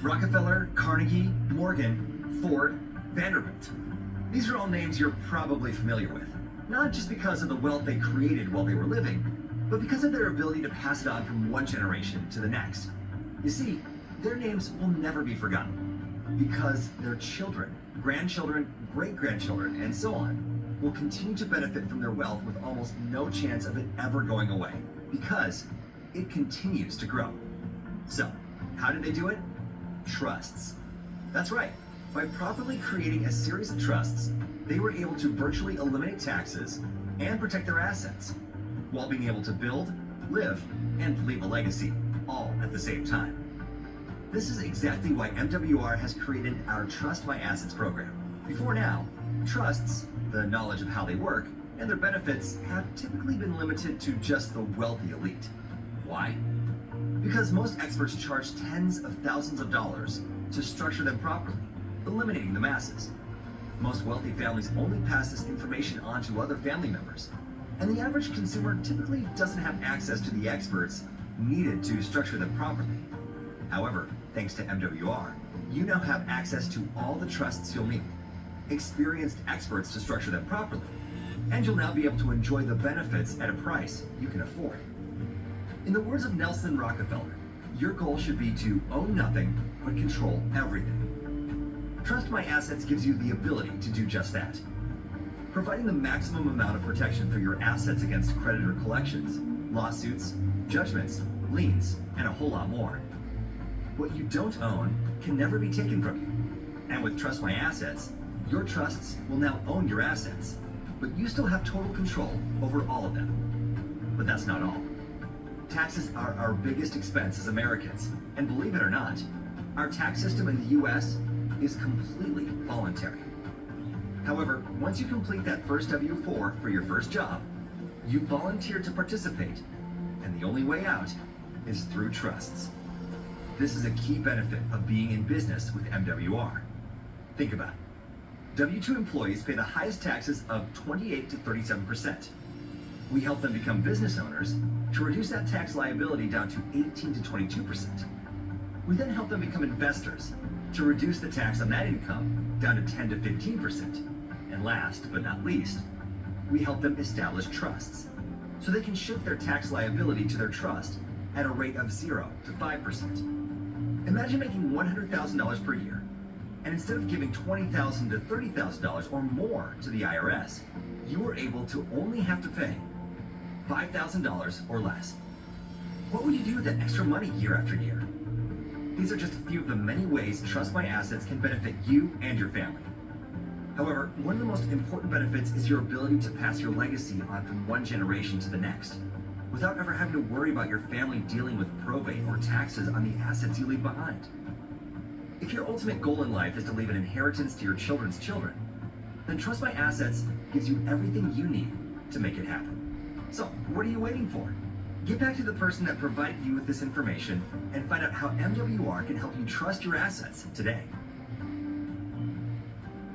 Rockefeller, Carnegie, Morgan, Ford, Vanderbilt. These are all names you're probably familiar with, not just because of the wealth they created while they were living, but because of their ability to pass it on from one generation to the next. You see, their names will never be forgotten, because their children, grandchildren, great-grandchildren, and so on, will continue to benefit from their wealth with almost no chance of it ever going away, because it continues to grow. So, how did they do it? Trusts. That's right. By properly creating a series of trusts, they were able to virtually eliminate taxes and protect their assets, while being able to build, live, and leave a legacy, all at the same time. This is exactly why MWR has created our Trust My Assets program. Before now, trusts, the knowledge of how they work, and their benefits have typically been limited to just the wealthy elite. Why? Because most experts charge tens of thousands of dollars to structure them properly, eliminating the masses. Most wealthy families only pass this information on to other family members, and the average consumer typically doesn't have access to the experts needed to structure them properly. However, thanks to MWR, you now have access to all the trusts you'll need, experienced experts to structure them properly, and you'll now be able to enjoy the benefits at a price you can afford. In the words of Nelson Rockefeller, your goal should be to own nothing but control everything. Trust My Assets gives you the ability to do just that, providing the maximum amount of protection for your assets against creditor collections, lawsuits, judgments, liens, and a whole lot more. What you don't own can never be taken from you. And with Trust My Assets, your trusts will now own your assets, but you still have total control over all of them. But that's not all. Taxes are our biggest expense as Americans, and believe it or not, our tax system in the US is completely voluntary. However, once you complete that first W-4 for your first job, you volunteer to participate, and the only way out is through trusts. This is a key benefit of being in business with MWR. Think about it. W-2 employees pay the highest taxes of 28 to 37%. We help them become business owners to reduce that tax liability down to 18 to 22%. We then help them become investors to reduce the tax on that income down to 10 to 15%. And last but not least, we help them establish trusts so they can shift their tax liability to their trust at a rate of 0 to 5%. Imagine making $100,000 per year, and instead of giving $20,000 to $30,000 or more to the IRS, you are able to only have to pay $5,000 or less. What would you do with that extra money year after year? These are just a few of the many ways Trust My Assets can benefit you and your family. However, one of the most important benefits is your ability to pass your legacy on from one generation to the next, without ever having to worry about your family dealing with probate or taxes on the assets you leave behind. If your ultimate goal in life is to leave an inheritance to your children's children, then Trust My Assets gives you everything you need to make it happen. So, what are you waiting for? Get back to the person that provided you with this information and find out how MWR can help you trust your assets today.